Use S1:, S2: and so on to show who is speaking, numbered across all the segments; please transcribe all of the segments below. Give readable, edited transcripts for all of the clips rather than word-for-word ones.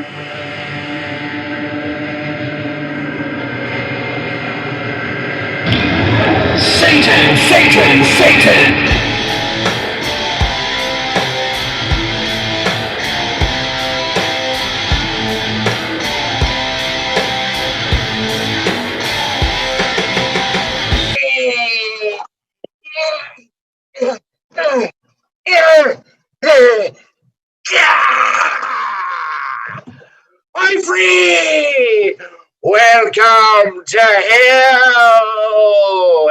S1: Satan! Satan! Satan! I'm free! Welcome to hell!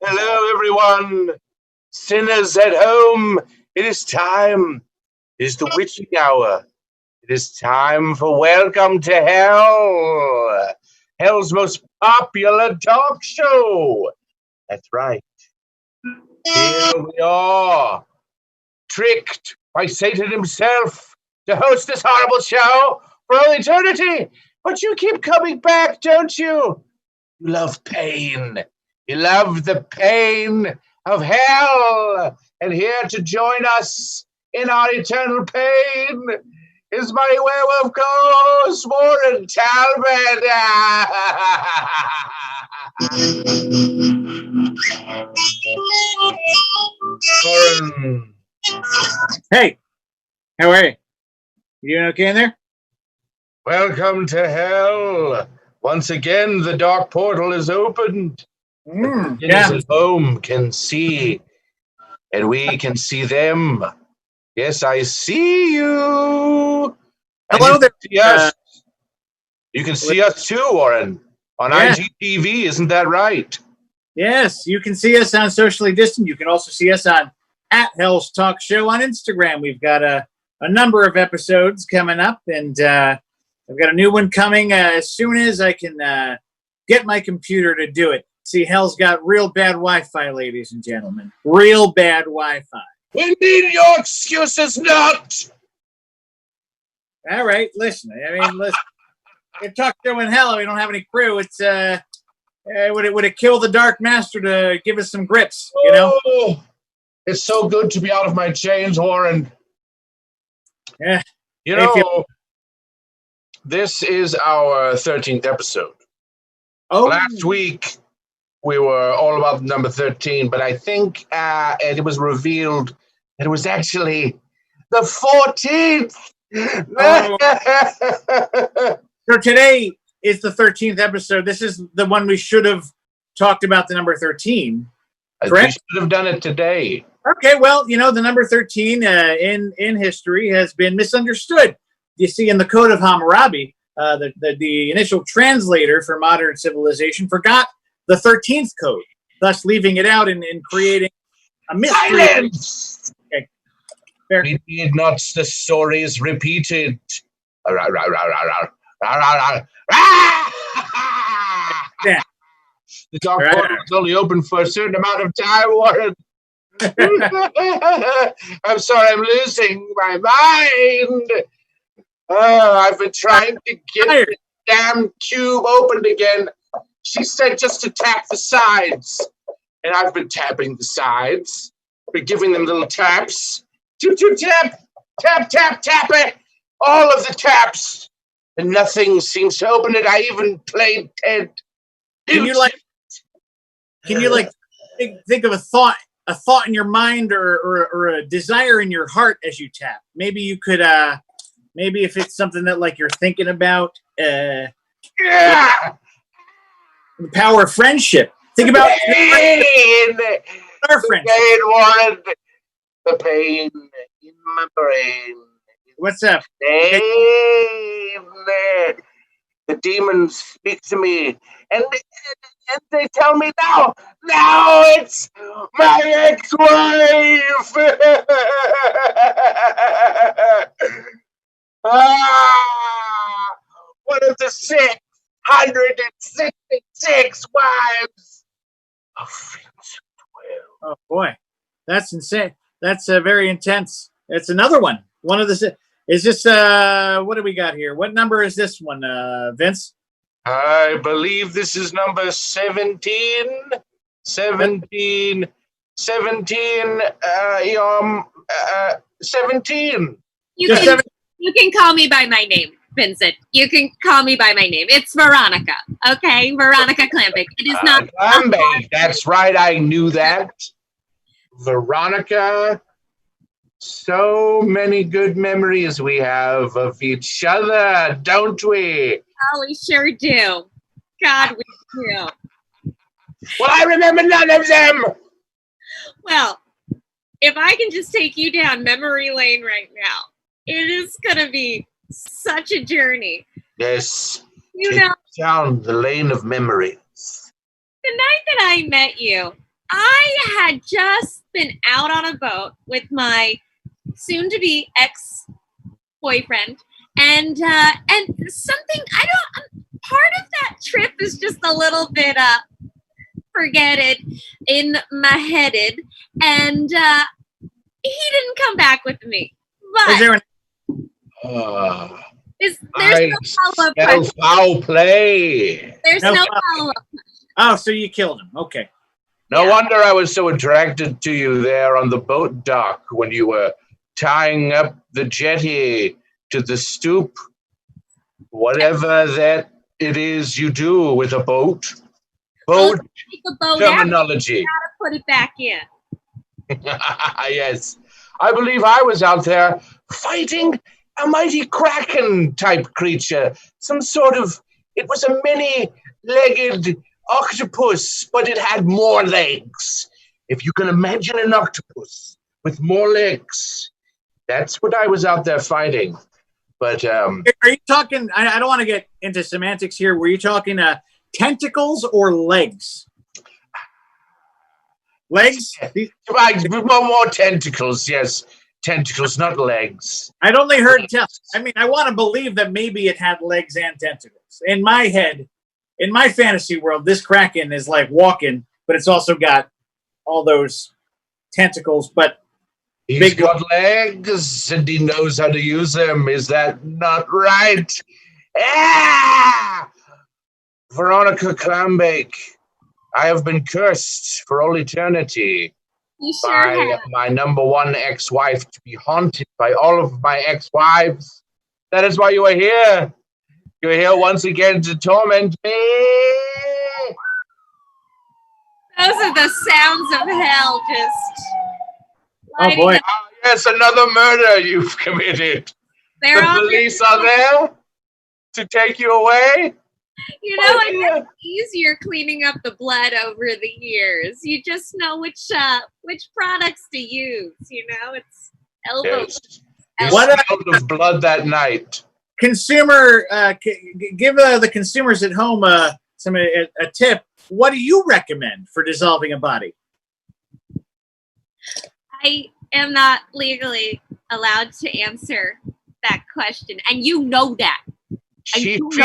S1: Hello, everyone. Sinners at home, it is time. It is the witching hour. It is time for Welcome to Hell, Hell's most popular talk show. That's right. Here we are, tricked by Satan himself to host this horrible show for all eternity. But you keep coming back, don't you? You love pain. You love the pain of hell. And here to join us in our eternal pain is my werewolf co-host, Warren Talbot. Warren.
S2: Hey, how are you? You doing okay in there?
S1: Welcome to hell. Once again, the dark portal is opened.
S2: Yeah.
S1: At home can see, and we can see them. Yes, I see you.
S2: Hello there.
S1: Yes, you can see us too, Warren, on IGTV. Isn't that right?
S2: Yes, you can see us on Socially Distant. You can also see us on @Hell's Talk Show on Instagram. We've got a number of episodes coming up, and I've got a new one coming as soon as I can get my computer to do it. See, Hell's got real bad Wi-Fi, ladies and gentlemen. Real bad Wi-Fi.
S1: We need your excuses not.
S2: All right, listen. Listen. We talk show in hell. We don't have any crew. It's would it kill the Dark Master to give us some grips? You know.
S1: Oh, it's so good to be out of my chains, Warren.
S2: Yeah.
S1: You know, this is our 13th episode.
S2: Oh.
S1: Last week we were all about number 13, but I think it was revealed that it was actually the 14th.
S2: Oh. So today is the 13th episode. This is the one we should have talked about, the number 13. Correct?
S1: We should have done it today.
S2: Okay, well, you know, the number 13 in history has been misunderstood. You see, in the Code of Hammurabi, the initial translator for modern civilization forgot the 13th code, thus leaving it out and creating a mystery.
S1: Silence!
S2: Okay.
S1: We need not the stories repeated.
S2: Yeah.
S1: The dark portal is only open for a certain amount of time, Warren. I'm sorry, I'm losing my mind. I've been trying to get the damn cube opened again. She said just to tap the sides. And I've been tapping the sides. Been giving them little taps. Tip, tip, tap. Tap, tap, tap it. All of the taps. And nothing seems to open it. I even played Ted.
S2: Can you think of a thought in your mind or a desire in your heart as you tap? Maybe you could maybe if it's something that like you're thinking about the power of friendship. Think about our friendship.
S1: Warren. The pain in my brain.
S2: What's up?
S1: The demons speak to me, and they tell me now it's my ex-wife. One of the 666 wives of Vincent Welles.
S2: Oh boy, that's insane. That's very intense. It's another one. One of the. Is this what do we got here? What number is this one, Vince?
S1: I believe this is number 17. 17. 17.
S3: You can call me by my name, Vincent. You can call me by my name. It's Veronica. Okay, Veronica Clampik. It is not
S1: Clampik. That's right. I knew that. Veronica. So many good memories we have of each other, don't we?
S3: Oh, we sure do. God, we do.
S1: Well, I remember none of them.
S3: Well, if I can just take you down memory lane right now, it is going to be such a journey.
S1: Yes.
S3: You
S1: take
S3: know,
S1: down the lane of memories.
S3: The night that I met you, I had just been out on a boat with my soon-to-be ex-boyfriend, and something part of that trip is just a little bit forget it in my headed, and he didn't come back with me. But there's no follow-up question.
S1: Foul play.
S3: There's no follow-up.
S2: Oh, so you killed him. Okay.
S1: No wonder I was so attracted to you there on the boat dock when you were tying up the jetty to the stoop. Whatever that it is you do with a boat. Boat terminology.
S3: You gotta put it back in.
S1: Yes. I believe I was out there fighting a mighty kraken type creature. Some sort of, it was a many-legged octopus, but it had more legs. If you can imagine an octopus with more legs, that's what I was out there fighting. But
S2: are you talking? I don't want to get into semantics here. Were you talking tentacles or legs? Legs?
S1: More tentacles, yes. Tentacles, not legs.
S2: I'd only heard I mean, I want to believe that maybe it had legs and tentacles. In my head, in my fantasy world, this kraken is like walking, but it's also got all those tentacles. But
S1: he's got legs, and he knows how to use them. Is that not right? Ah! Veronica Clampik, I have been cursed for all eternity by my number one ex-wife to be haunted by all of my ex-wives. That is why you are here. You're here once again to torment me.
S3: Those are the sounds of hell just...
S2: Oh, boy.
S1: Yes, another murder you've committed.
S3: The
S1: police are there to take you away.
S3: You know, it gets easier cleaning up the blood over the years. You just know which products to use. You know, it's elbow.
S1: Yes. What of blood that night?
S2: Consumer, give the consumers at home a tip. What do you recommend for dissolving a body?
S3: I am not legally allowed to answer that question, and you know that.
S1: She feeds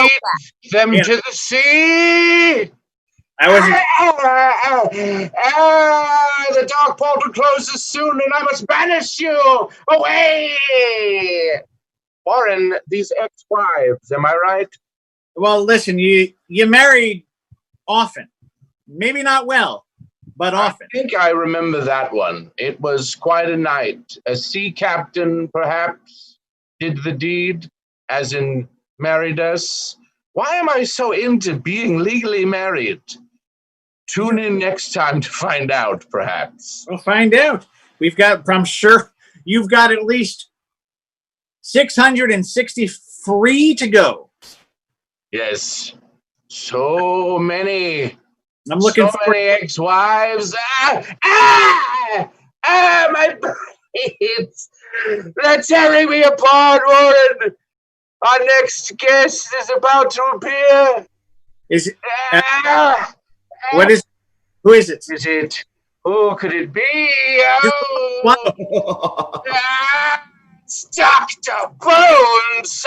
S1: them to the sea. The dark portal closes soon, and I must banish you away. Warren, these ex-wives, am I right?
S2: Well, listen, you married often. Maybe not well, but often.
S1: I think I remember that one. It was quite a night. A sea captain, perhaps, did the deed, as in married us. Why am I so into being legally married? Tune in next time to find out, perhaps.
S2: We'll find out. I'm sure you've got at least 663 to go.
S1: Yes. So many.
S2: I'm looking
S1: for many ex-wives. My brains. They're tearing me apart, Warren. Our next guest is about to appear.
S2: Is it? What is? Who is it?
S1: Is it? Who could it be? Oh, it's Dr. Bones.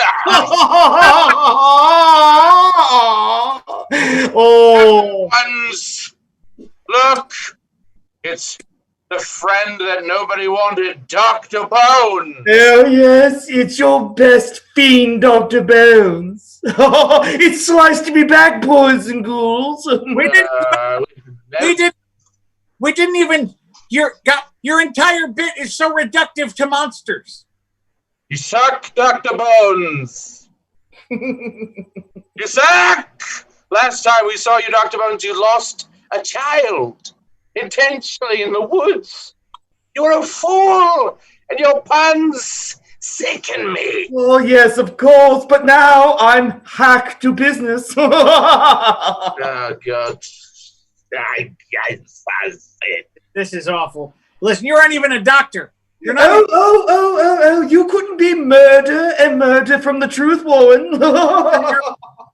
S2: Oh.
S1: Look, it's the friend that nobody wanted, Dr. Bones.
S4: Oh, yes, it's your best fiend, Dr. Bones. It's so nice to be back, boys and ghouls.
S2: We didn't even. Your entire bit is so reductive to monsters.
S1: You suck, Dr. Bones. You suck! Last time we saw you, Dr. Bones, you lost a child intentionally in the woods. You're a fool, and your puns sicken me.
S4: Oh, yes, of course, but now I'm hack to business.
S1: Oh, God.
S2: This is awful. Listen, you aren't even a doctor. You're not.
S4: Oh, you couldn't be murder from the truth, Warren.
S2: Your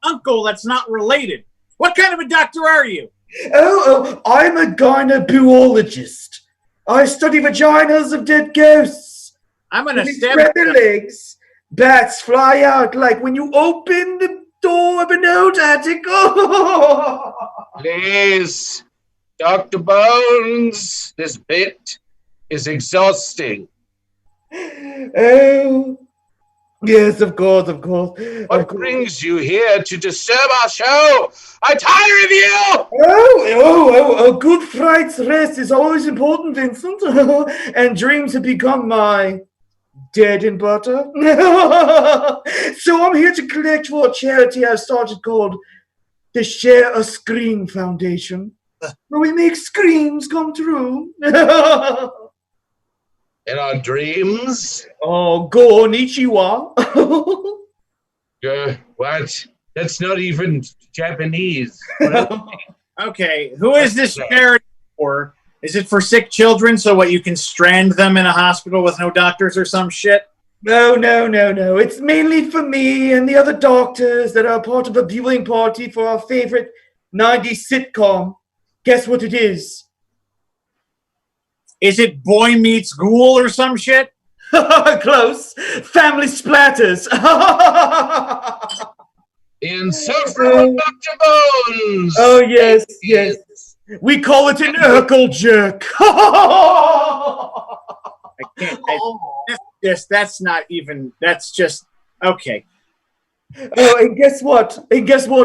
S2: uncle that's not related. What kind of a doctor are you?
S4: I'm a gynecologist. I study vaginas of dead ghosts.
S2: I'm going to
S4: When they
S2: stab
S4: spread their legs, bats fly out like when you open the door of an old attic.
S1: Please, Dr. Bones, this bit is exhausting.
S4: Oh, yes, of course.
S1: What brings you here to disturb our show? I'm tired of you!
S4: A good night's rest is always important, Vincent. And dreams have become my dead and butter. So I'm here to collect for a charity I've started called the Share a Scream Foundation, where we make screams come true.
S1: In our dreams?
S4: Oh, go on, Ichiwa.
S1: What? That's not even Japanese.
S2: Okay, who is this charity for? Is it for sick children so what you can strand them in a hospital with no doctors or some shit?
S4: No. It's mainly for me and the other doctors that are part of a viewing party for our favorite 90s sitcom. Guess what it is?
S2: Is it Boy Meets Ghoul or some shit?
S4: Close. Family Splatters.
S1: Insufferable Dr. Bones!
S4: Oh, yes. We call it an Urkel jerk.
S2: I can't. That's not even. That's just okay.
S4: Oh, and guess what?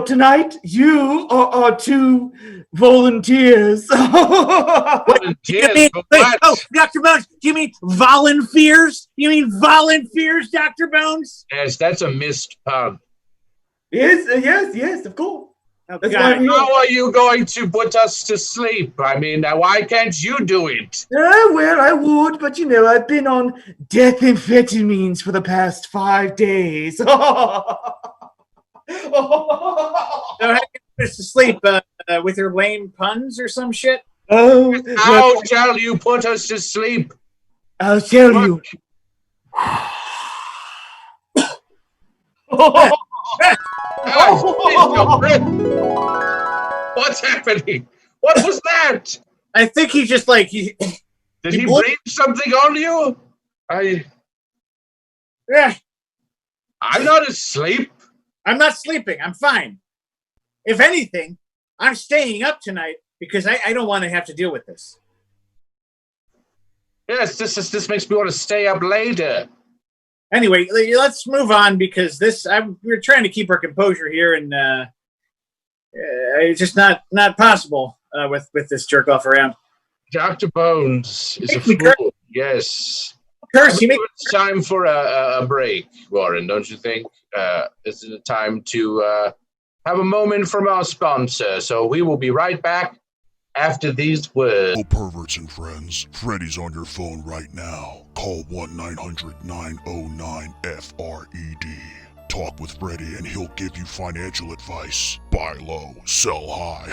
S4: Tonight, you are our two volunteers.
S1: Volunteers for what?
S2: Oh, Dr. Bones, do you mean volunteers? Dr. Bones?
S1: Yes, that's a missed pun.
S4: Yes, of course.
S2: Oh,
S4: That's
S2: God.
S4: why I'm here.
S1: How are you going to put us to sleep? I mean, why can't you do it?
S4: Well, I would, but I've been on death amphetamines for the past 5 days.
S2: So how do you put us to sleep with your lame puns or some shit?
S4: Oh,
S1: How shall you put us to sleep?
S4: I'll tell you.
S1: What's happening? What was that?
S2: I think he just
S1: Did he breathe something on you?
S2: Yeah,
S1: I'm not asleep.
S2: I'm not sleeping. I'm fine. If anything, I'm staying up tonight because I don't want to have to deal with this.
S1: Yes, this makes me want to stay up later.
S2: Anyway, let's move on because we're trying to keep our composure here, and it's just not possible with this jerk off around.
S1: Dr. Bones is a
S2: Make me
S1: fool. Yes.
S2: Curse, you make
S1: It's time for a break, Warren, don't you think? This is a time to have a moment from our sponsor. So we will be right back after these words.
S5: Oh, perverts and friends, Freddy's on your phone right now. Call 1-900-909-FRED. Talk with Freddy and he'll give you financial advice. Buy low, sell high.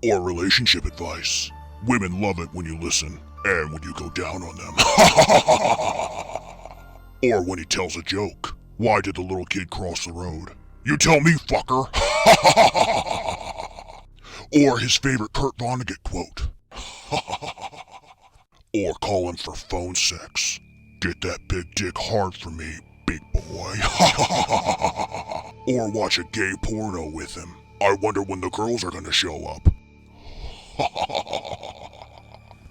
S5: Or relationship advice. Women love it when you listen and when you go down on them. Or when he tells a joke. Why did the little kid cross the road? You tell me, fucker. Or his favorite Kurt Vonnegut quote. Or call him for phone sex. Get that big dick hard for me, big boy. Or watch a gay porno with him. I wonder when the girls are gonna show up.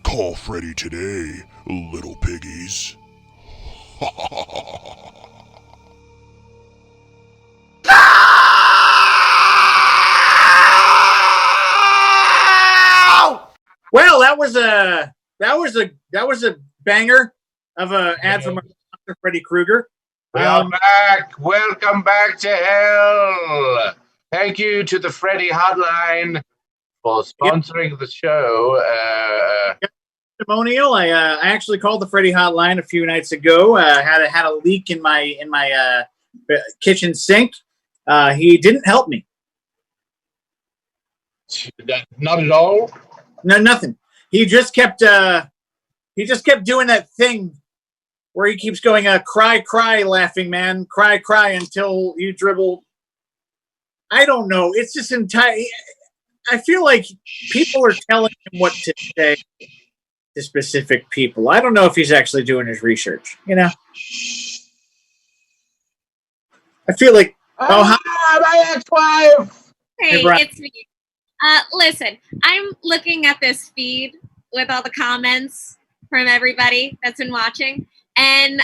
S5: Call Freddy today, little piggies.
S2: Well, that was was a banger of a ad from Freddy Krueger.
S1: We are back. Welcome back to hell. Thank you to the Freddy Hotline for sponsoring the show.
S2: Testimonial. I actually called the Freddy Hotline a few nights ago. Had a leak in my kitchen sink. He didn't help me.
S1: Not at all.
S2: No, nothing. He just kept doing that thing where he keeps going, cry, cry, laughing man, cry, cry until you dribble. I don't know. It's just I feel like people are telling him what to say to specific people. I don't know if he's actually doing his research. You know, I feel like
S1: my ex-wife.
S3: Hey,
S2: Brian.
S3: it's me. Listen, I'm looking at this feed with all the comments from everybody that's been watching, and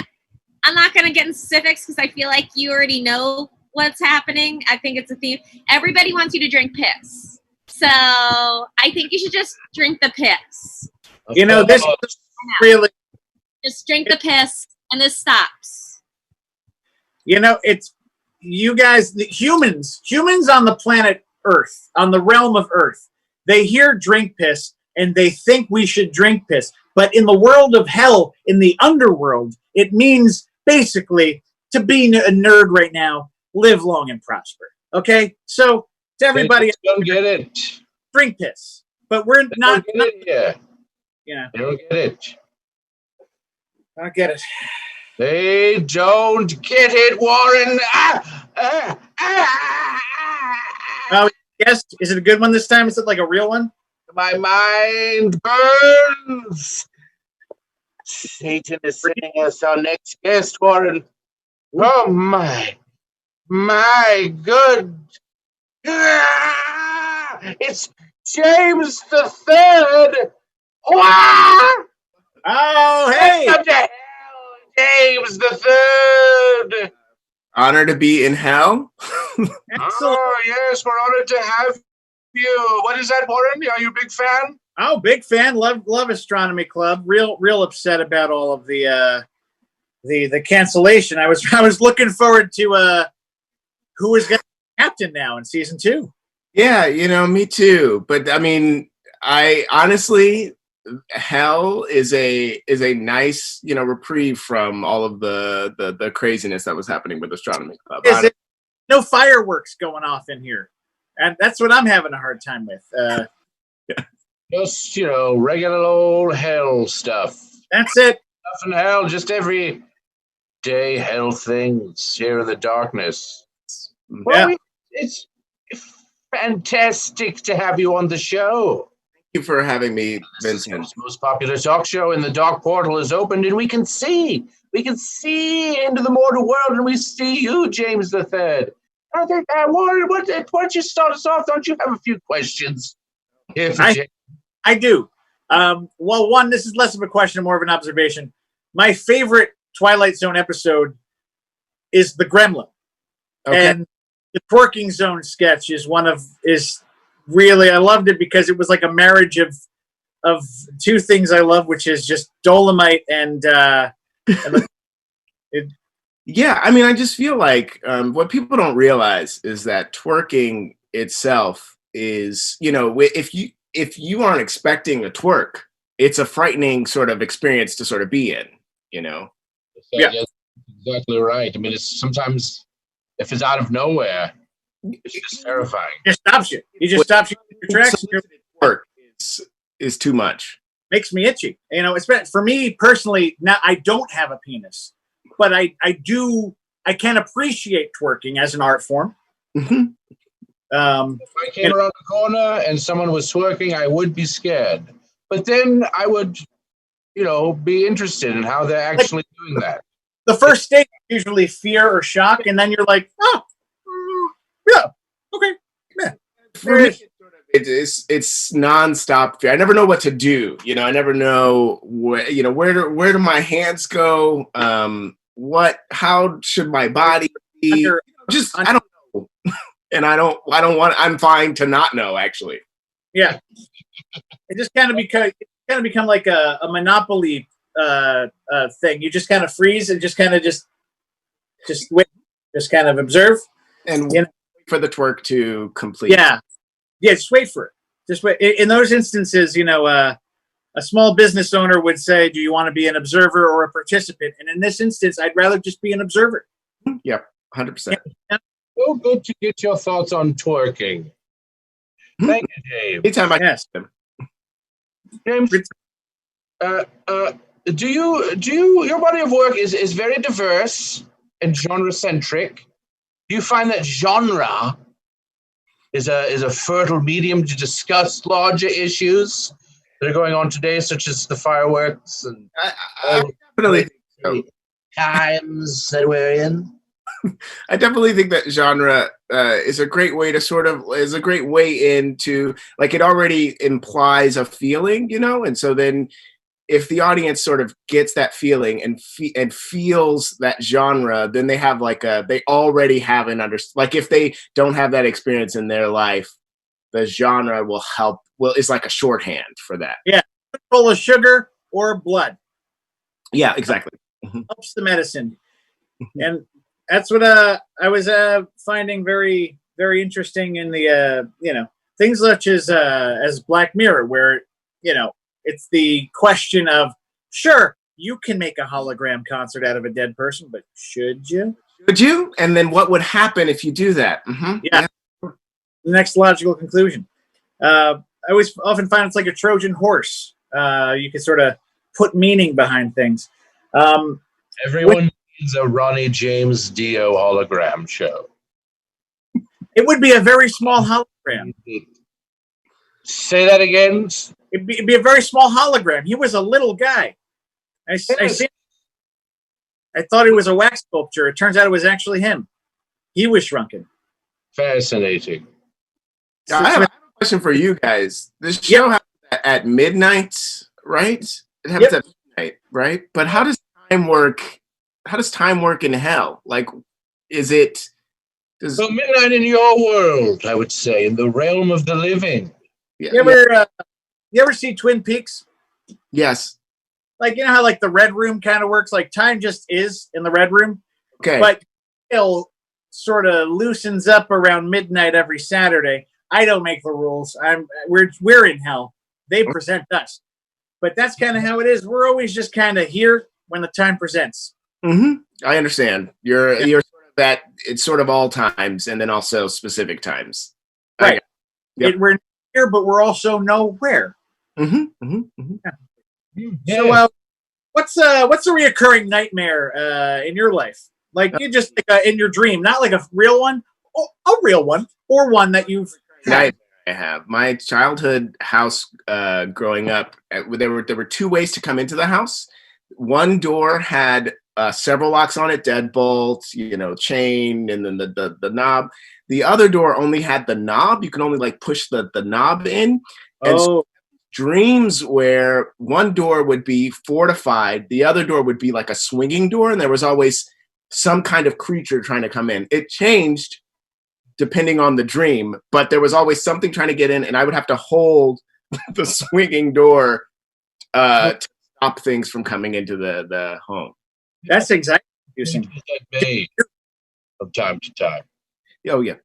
S3: I'm not going to get into specifics because I feel like you already know what's happening. I think it's a theme. Everybody wants you to drink piss. So I think you should just drink the piss.
S2: You know, this is really...
S3: Just drink the piss, and this stops.
S2: You know, it's you guys, the humans on the planet Earth, on the realm of Earth, they hear drink piss and they think we should drink piss. But in the world of hell, in the underworld, it means basically to be a nerd right now, live long and prosper. Okay? So to everybody,
S1: don't get it.
S2: Drink piss. But we're not.
S1: Don't get it, yeah.
S2: Yeah.
S1: They don't get it.
S2: I don't get it.
S1: They don't get it, Warren.
S2: Oh, yes. Is it a good one this time? Is it like a real one?
S1: My mind burns. Satan is sending us our next guest, Warren. Oh, my good. It's James the Third.
S2: Oh, hey.
S1: Welcome to hell, James the Third.
S6: Honor to be in hell.
S1: Oh, yes, we're honored to have you. What is that, Warren? Are you a big fan?
S2: Oh, big fan. Love Astronomy Club. Real upset about all of the cancellation. I was looking forward to who is going to be captain now in season 2.
S6: Yeah, you know, me too. But I mean, I honestly, hell is a nice, you know, reprieve from all of the craziness that was happening with Astronomy Club.
S2: No fireworks going off in here, and that's what I'm having a hard time with.
S1: Just, you know, regular old hell stuff.
S2: That's it.
S1: Stuff in hell, just every day hell things here in the darkness. Well,
S2: Yeah.
S1: it's fantastic to have you on the show.
S6: Thank you for having me,
S1: This
S6: Vincent.
S1: is the most popular talk show, and the dark portal is opened, and we can see into the mortal world, and we see you, James the Third. I think, Warren, why don't you start us off? Don't you have a few questions? Here for James?
S2: I do. Well, one, this is less of a question, more of an observation. My favorite Twilight Zone episode is the Gremlin,
S6: Okay.
S2: and the Twerking Zone sketch is really, I loved it because it was like a marriage of two things I love, which is just Dolomite and
S6: Yeah, I mean, I just feel like what people don't realize is that twerking itself is, you know, if you aren't expecting a twerk, it's a frightening sort of experience to sort of be in, you know.
S2: Yeah.
S1: Yes, exactly right. I mean, it's sometimes if it's out of nowhere, it's just terrifying.
S2: just stops you. He just stops you in your tracks.
S6: Twerk is too much.
S2: Makes me itchy. You know, it's for me personally. Now I don't have a penis, but I can appreciate twerking as an art form.
S6: Mm-hmm.
S1: If I came around the corner and someone was twerking, I would be scared. But then I would, you know, be interested in how they're actually doing that.
S2: The first stage is usually fear or shock, and then you're like, oh, yeah, okay, yeah.
S6: For me, it's nonstop fear. I never know what to do. You know, I never know where do my hands go? How should my body be? I don't know. And I don't want, I'm fine to not know, actually.
S2: Yeah. It just kind of because kind of become like a Monopoly thing. You just kind of freeze and just kind of just wait, just kind of observe
S6: And
S2: you know?
S6: wait for the twerk to complete.
S2: Yeah, just wait for it. Just wait. In those instances, a small business owner would say, "Do you want to be an observer or a participant?" And in this instance, I'd rather just be an observer.
S6: Yep, 100%.
S1: So good to get your thoughts on twerking. Thank you, James.
S6: Anytime I
S2: Yes.
S1: James, do you your body of work is very diverse and genre centric. Do you find that genre is a fertile medium to discuss larger issues that are going on today, such as the fireworks and
S6: I definitely think so.
S1: times that we're in?
S6: I definitely think that genre is a great way into, like, it already implies a feeling, and so then if the audience sort of gets that feeling and feels that genre, then they have they already have an like, if they don't have that experience in their life, the genre will help. Well, it's like a shorthand for that.
S2: Yeah, full of sugar or blood.
S6: Yeah, exactly.
S2: Helps the medicine, and that's what I was finding very, very interesting in the things such as Black Mirror, where it's the question of, sure, you can make a hologram concert out of a dead person, but should you?
S6: Would you? And then what would happen if you do that?
S2: Yeah. The next logical conclusion. I always often find it's like a Trojan horse. You can sort of put meaning behind things.
S1: Everyone needs a Ronnie James Dio hologram show.
S2: It would be a very small hologram.
S1: Say that again.
S2: It'd be a very small hologram. He was a little guy. I thought it was a wax sculpture. It turns out it was actually him. He was shrunken.
S1: Fascinating.
S6: I have a question for you guys. This show happens at midnight, right? It happens at midnight, right? But how does time work? How does time work in hell? Like,
S1: so midnight in your world, I would say, in the realm of the living.
S2: You ever see Twin Peaks?
S6: Yes.
S2: Like, how like the Red Room kind of works? Like, time just is in the Red Room.
S6: Okay.
S2: But it sort of loosens up around midnight every Saturday. I don't make the rules. We're in hell. They present us. But that's kind of how it is. We're always just kind of here when the time presents.
S6: I understand. You're sort of that. It's sort of all times, and then also specific times.
S2: Right.
S6: Yep.
S2: We're here, but we're also nowhere.
S1: Yeah.
S2: So, what's a reoccurring nightmare in your life? Like, you just in your dream, not like a real one, a real one, or one that you've had.
S6: I have my childhood house growing up. There were two ways to come into the house. One door had several locks on it, deadbolt, chain, and then the knob. The other door only had the knob. You can only push the knob in. And so dreams where one door would be fortified, the other door would be like a swinging door, and there was always some kind of creature trying to come in. It changed depending on the dream, but there was always something trying to get in, and I would have to hold the swinging door to stop things from coming into the home.
S2: That's exactly confusing.
S1: From time to time.
S6: Oh yeah.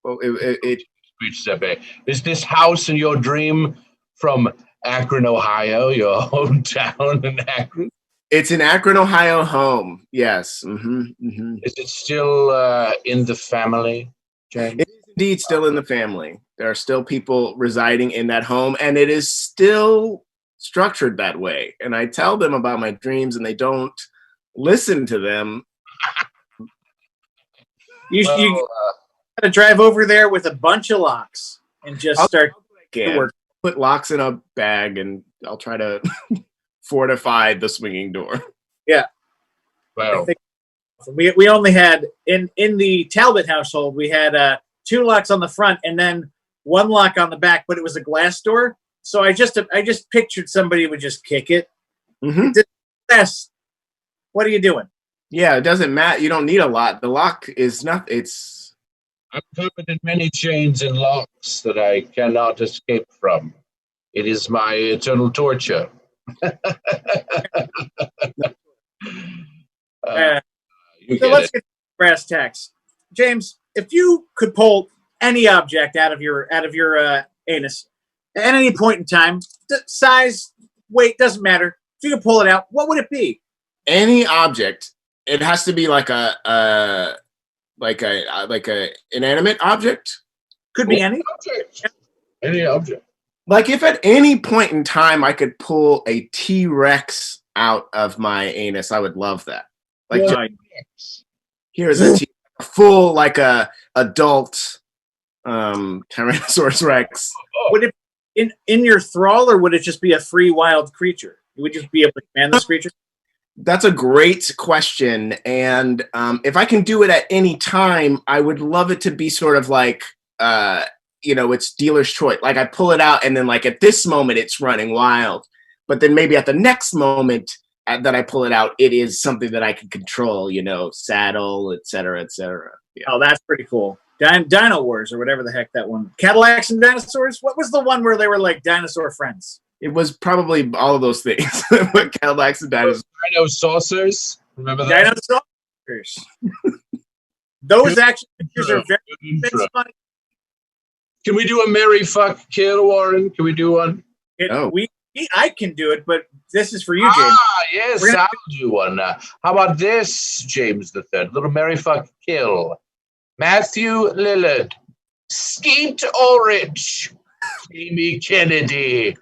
S6: Well, it
S1: reaches that bay. Is this house in your dream from Akron, Ohio, your hometown in Akron?
S6: It's an Akron, Ohio home. Yes.
S1: Is it still in the family, James?
S6: It is indeed still in the family. There are still people residing in that home, and it is still structured that way. And I tell them about my dreams, and they don't listen to them.
S2: You gotta drive over there with a bunch of locks and just start to work.
S6: Put locks in a bag, and I'll try to fortify the swinging door.
S2: Yeah.
S1: Well,
S2: we only had in the Talbot household, we had 2 locks on the front and then 1 lock on the back, but it was a glass door. So I just pictured somebody would just kick it. Yes. What are you doing?
S6: Yeah, it doesn't matter. You don't need a lock. The lock is not.
S1: I'm covered in many chains and locks that I cannot escape from. It is my eternal torture.
S2: So let's get to brass tacks. James, if you could pull any object out of your anus at any point in time, size, weight, doesn't matter. If you could pull it out, what would it be?
S6: Any object. It has to be like a inanimate object.
S2: Could be any
S1: object. Any object.
S6: Like if at any point in time I could pull a T-Rex out of my anus, I would love that. Like here's a full like a adult Tyrannosaurus Rex.
S2: Would it in your thrall, or would it just be a free wild creature? Would you be able to command this creature?
S6: That's a great question, and if I can do it at any time, I would love it to be sort of like it's dealer's choice. Like I pull it out, and then like at this moment it's running wild, but then maybe at the next moment that I pull it out, it is something that I can control. Saddle, etc., etc. Yeah.
S2: Oh, that's pretty cool. Dino Wars or whatever the heck that one. Cadillacs and Dinosaurs? What was the one where they were like dinosaur friends?
S6: It was probably all of those things. Cadillacs and Dinosaurs.
S1: Dino saucers. Remember that?
S2: Dinosaurs. Those action pictures are very funny.
S1: Can we do a Merry Fuck Kill, Warren? Can we do one?
S2: I can do it, but this is for you, James.
S1: Yes, I'll do one. How about this, James the Third? Little Merry Fuck Kill. Matthew Lillard, Skeet Ulrich, Jamie Kennedy.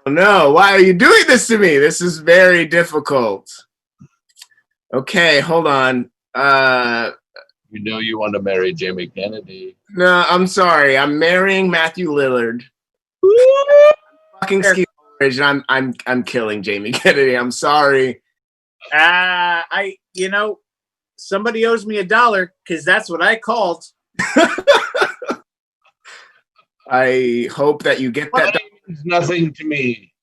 S6: No, why are you doing this to me? This is very difficult. Okay, hold on.
S1: You want to marry Jamie Kennedy.
S6: No, I'm sorry. I'm marrying Matthew Lillard. Fucking Skeet Ulrich, and I'm killing Jamie Kennedy. I'm sorry.
S2: Somebody owes me $1 because that's what I called.
S6: I hope that you get that.
S1: Means nothing to me.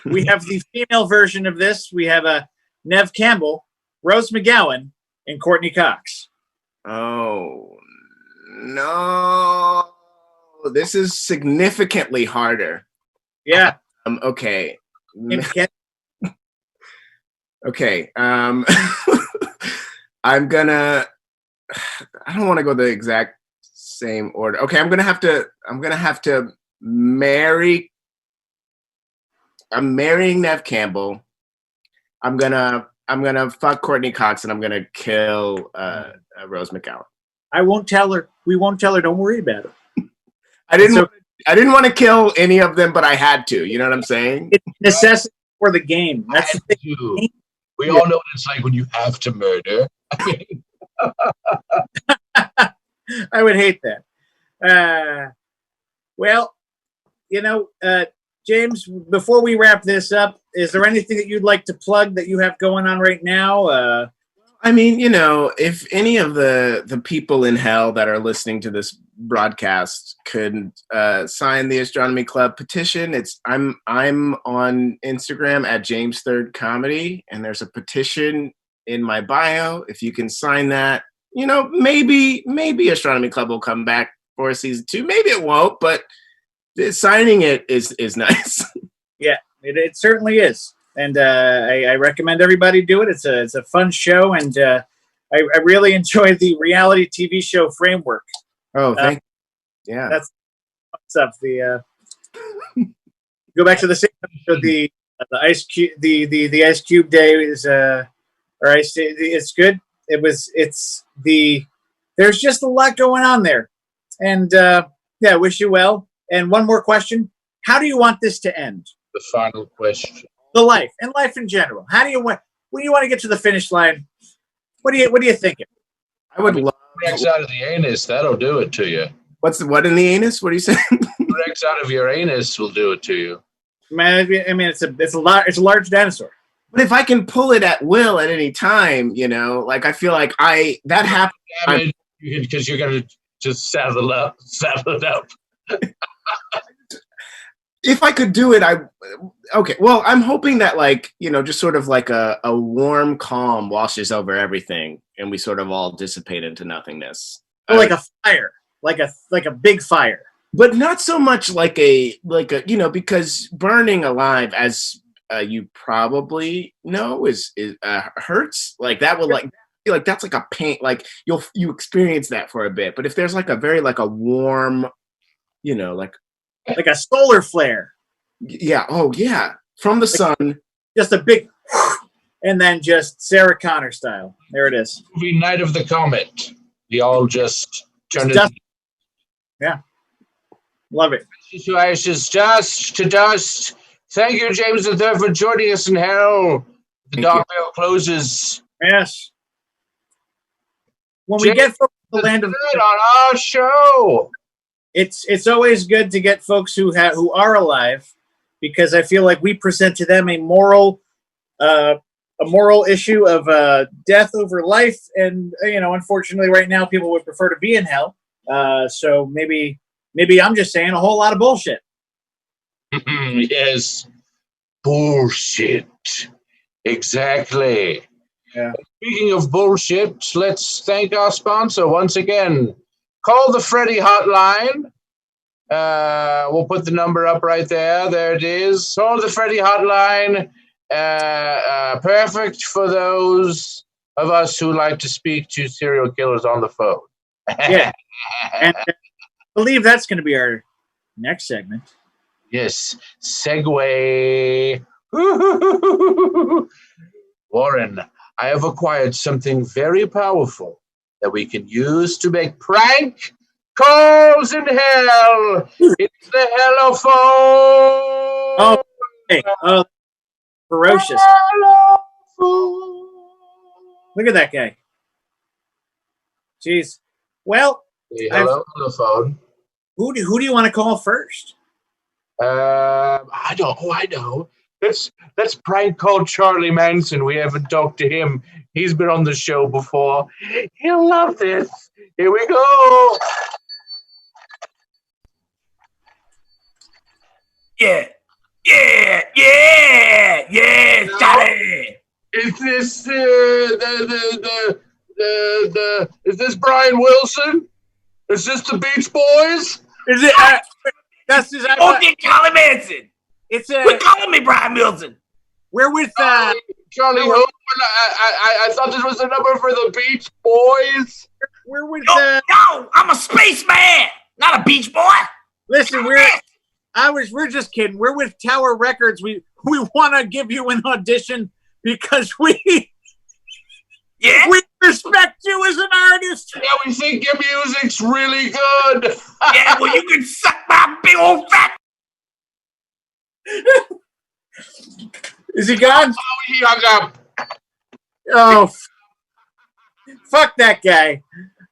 S2: We have the female version of this. We have Nev Campbell, Rose McGowan, and Courtney Cox.
S6: Oh, no. This is significantly harder.
S2: Yeah.
S6: Okay. Okay. I don't want to go the exact same order. Okay, I'm marrying Nev Campbell. I'm gonna fuck Courtney Cox, and I'm gonna kill Rose McGowan.
S2: I won't tell her. We won't tell her. Don't worry about it.
S6: I didn't want to kill any of them, but I had to. You know what I'm saying?
S2: It's necessity for the game. That's the thing.
S1: We all know what it's like when you have to murder.
S2: I would hate that. James, before we wrap this up, is there anything that you'd like to plug that you have going on right now?
S6: If any of the people in hell that are listening to this broadcast could sign the Astronomy Club petition, I'm on Instagram at James Third Comedy, and there's a petition in my bio. If you can sign that, maybe Astronomy Club will come back for season 2. Maybe it won't, but signing it is nice. Yeah,
S2: it certainly is. And I recommend everybody do it. It's a fun show, and I really enjoy the reality TV show framework.
S6: Oh, thank you. Yeah,
S2: that's what's up. Go back to the same episode. The Ice Cube, the Ice Cube day is it's good. There's just a lot going on there, and wish you well. And one more question: how do you want this to end?
S1: The final question.
S2: The life and life in general. How do you want? When you want to get to the finish line, what are you thinking?
S6: I would love
S1: Rex out of the anus. That'll do it to you.
S6: What in the anus? What are you saying?
S1: Rex out of your anus will do it to you.
S2: Man, it's a large dinosaur.
S6: But if I can pull it at will at any time, I feel like that happens
S1: because you're gonna just saddle it up.
S6: If I could do it, okay. Well, I'm hoping that just sort of like a warm calm washes over everything, and we sort of all dissipate into nothingness.
S2: Like a fire, like a big fire.
S6: but not so much like a because burning alive, as you probably know, is hurts. Like that will like that's like a pain. Like you experience that for a bit. But if there's like a very like a warm, like
S2: a solar flare.
S6: Yeah. Oh yeah. From the sun.
S2: Just a big, and then just Sarah Connor style. There it is.
S1: Movie Night of the Comet. We all just turned it.
S2: Yeah. Love it.
S1: To ashes, dust to dust. Thank you, James III, for joining us in hell. The dark veil closes.
S2: Yes. When we get folks to the land of
S1: on our show,
S2: it's always good to get folks who are alive, because I feel like we present to them a moral issue of death over life, and unfortunately, right now people would prefer to be in hell. So maybe I'm just saying a whole lot of bullshit.
S1: Yes, bullshit. Exactly.
S2: Yeah.
S1: Speaking of bullshit, let's thank our sponsor once again. Call the Freddy hotline. We'll put the number up right there. There it is. Call the Freddy hotline. Perfect for those of us who like to speak to serial killers on the phone.
S2: Yeah. And I believe that's going to be our next segment.
S1: Yes. Segue. Warren, I have acquired something very powerful that we can use to make prank calls in hell. It's the hellophone.
S2: Oh, hey, ferocious.
S1: Hellophone.
S2: Look at that guy. Jeez. Well,
S1: Hey, hello, hellophone.
S2: who do you want to call first?
S1: I know. Let's prank call Charlie Manson. We haven't talked to him. He's been on the show before. He'll love this. Here we go.
S7: Yeah, Charlie.
S1: Is this is this Brian Wilson? Is this the Beach Boys?
S2: Is it? That's his.
S7: Okay, Charlie Manson.
S2: It's
S7: Quit calling me Brian Wilson.
S2: We're with
S1: Charlie Hope. I thought this was the number for the Beach Boys.
S2: we're with
S7: No, I'm a spaceman, not a beach boy.
S2: Listen, we're just kidding. We're with Tower Records. We want to give you an audition because we respect you as an artist.
S1: Yeah, we think your music's really good.
S7: Yeah, well, you can suck my big old fat.
S2: Is he gone?
S1: Oh, he hung up.
S2: Oh, fuck that guy.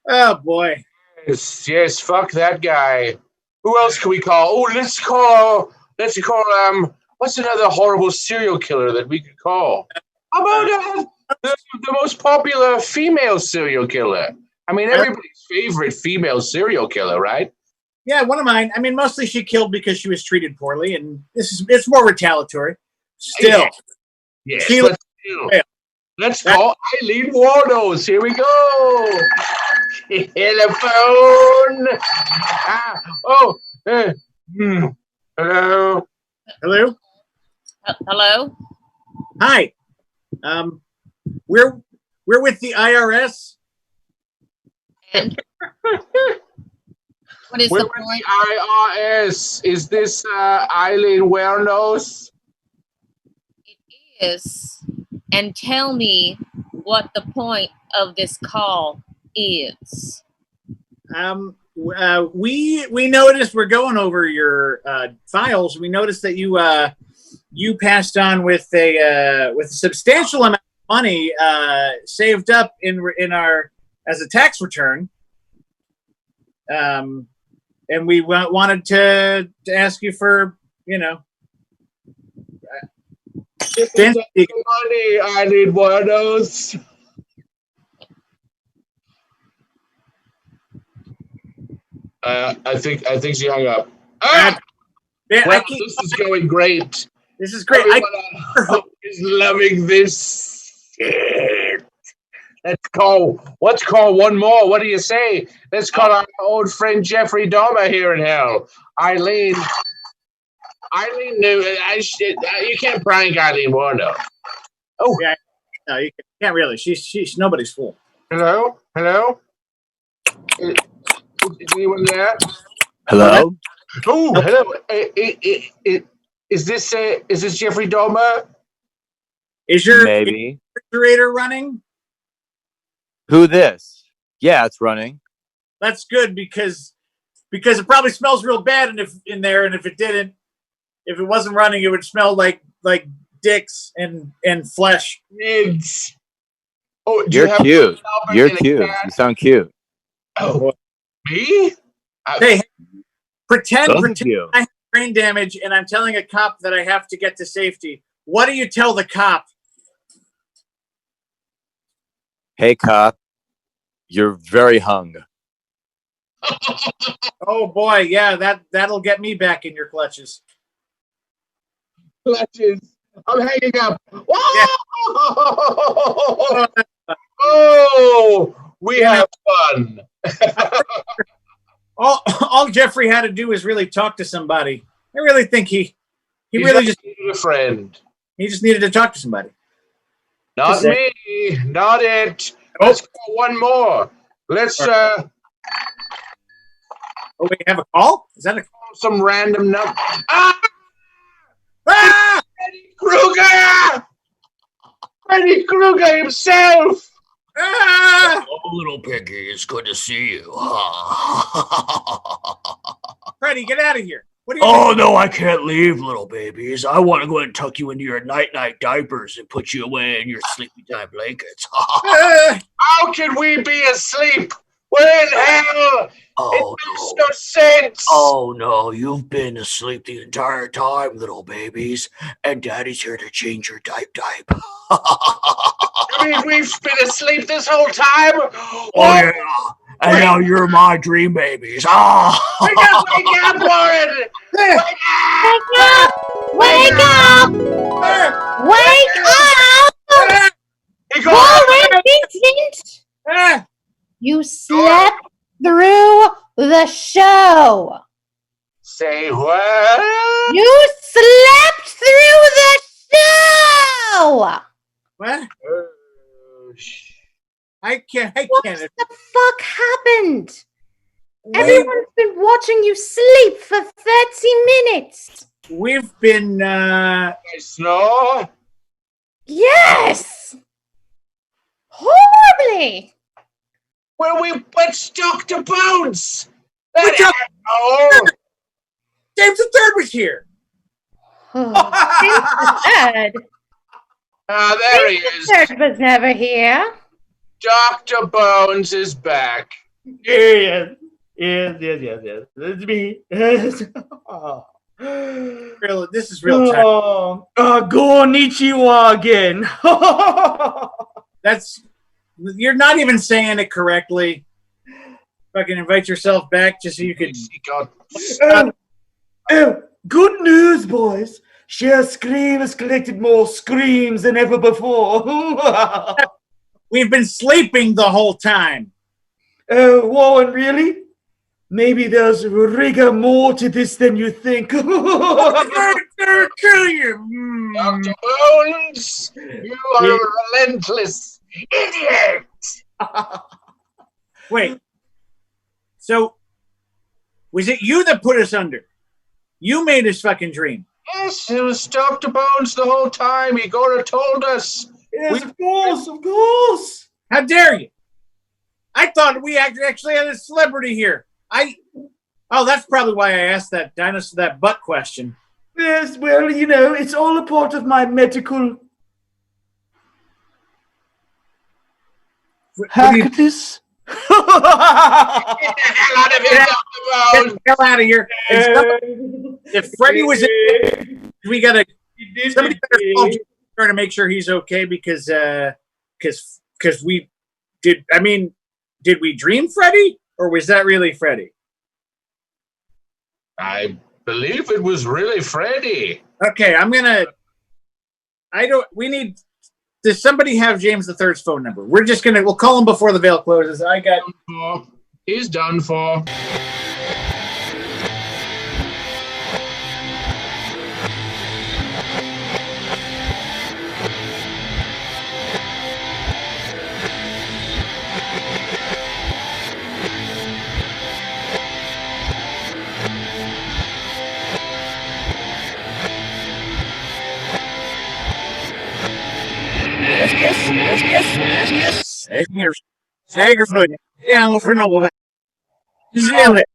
S2: Oh boy.
S1: Yes, fuck that guy. Who else can we call? Oh, let's call what's another horrible serial killer that we could call? How about the most popular female serial killer? I mean, everybody's favorite female serial killer, right?
S2: Yeah, one of mine. I mean, mostly she killed because she was treated poorly, and it's more retaliatory. Still.
S1: Yes. Let's call Eileen Wardos. Here we go. Telephone. Hello.
S2: Hello.
S3: Hello?
S2: Hi. We're with the IRS.
S3: And what is
S1: We're
S3: the
S1: with
S3: point?
S1: the IRS. Is this Eileen Wardos?
S3: It is. And tell me what the point of this call is.
S2: We noticed, we're going over your files. We noticed that you passed on with a substantial amount of money saved up in our as a tax return. And we wanted to ask you for,
S1: Money, I need one of those. I think she hung up. This is going great.
S2: This is great.
S1: Everyone is loving this shit. Let's call one more. What do you say? Let's call our old friend Jeffrey Dahmer here in hell. Eileen knew. You can't prank Eileen Warner. Oh,
S2: Yeah, no, you can't really. She's nobody's fool.
S1: hello. Is anyone there?
S8: Hello?
S1: Oh, hello. Is this Jeffrey Dahmer?
S2: Is your
S8: Maybe.
S2: refrigerator running?
S8: Who this? Yeah, it's running.
S2: That's good because it probably smells real bad and if it wasn't running, it would smell like dicks and flesh.
S1: Kids. Oh,
S8: You're cute. You're cute. You sound cute.
S1: Oh, me?
S2: Hey, pretend
S8: You.
S2: I have brain damage and I'm telling a cop that I have to get to safety. What do you tell the cop?
S8: Hey, cop. You're very hung.
S2: Oh boy, yeah, that'll get me back in your clutches.
S1: Clutches. I'm hanging up.
S2: Yeah.
S1: Oh, we have fun.
S2: All Jeffrey had to do was really talk to somebody. I really think he
S1: He's
S2: really just
S1: needed a friend.
S2: he just needed to talk to somebody.
S1: Not me. Not it. Let's go one more. Let's
S2: Oh, we have a call? Is that a call?
S1: some random number. Ah!
S2: Ah!
S1: Freddy Krueger himself.
S2: Ah!
S7: Oh, little piggy, it's good to see you.
S2: Freddie, get out of here. What are you
S7: Oh, no, I can't leave, little babies. I want to go ahead and tuck you into your night-night diapers and put you away in your sleepy time blankets.
S1: How can we be asleep? We're in hell.
S7: Oh,
S1: It makes
S7: no.
S1: no sense.
S7: Oh, no, you've been asleep the entire time, little babies, and Daddy's here to change your diaper.
S1: I mean, we've been asleep this whole time.
S7: Oh, yeah. And now you're my dream babies. Ah!
S1: Wake up, Warren!
S3: Wake up! Wake up! Wake up! Warren Vincent!
S2: Ah!
S3: You slept through the show.
S1: Say what?
S3: You slept through the show.
S2: What?
S1: Oh,
S2: I can't.
S3: What the fuck happened?
S2: We-
S3: Everyone's been watching you sleep for 30 minutes.
S2: We've been
S1: I snore.
S3: Yes. Horribly.
S1: Well, we went stuck to bones.
S2: What's up?
S1: Oh,
S2: James the Third was here.
S3: Third.
S1: there he is.
S3: Third was never here.
S1: Dr. Bones is back.
S4: Yes. It's me. Oh.
S2: This is real time.
S4: Go Nichiwa again.
S2: You're not even saying it correctly. Fucking invite yourself back just so you could.
S4: Good news, boys. Share Scream has collected more screams than ever before.
S2: We've been sleeping the whole time.
S4: Oh, Warren, really? Maybe there's rigor more to this than you think.
S2: Kill you.
S1: Dr. Bones, you are a relentless idiot.
S2: Wait. So, was it you that put us under? You made us fucking dream.
S1: Yes, it was Dr. Bones the whole time. Egora told us.
S4: Yes, of course.
S2: How dare you? I thought we actually had a celebrity here. Oh, that's probably why I asked that dinosaur that butt question.
S4: Yes, well, it's all a part of my medical practice.
S1: Get the hell out of here, Dr. Bones.
S2: Get the hell out of here. If Freddie was in, we gotta somebody better call you trying to make sure he's okay because we did. I mean, did we dream Freddie or was that really Freddie?
S1: I believe it was really Freddy.
S2: Okay, we need does somebody have James III's phone number? We'll call him before the veil closes. I got.
S1: He's done for.
S7: Säkerligen. Ja, för något.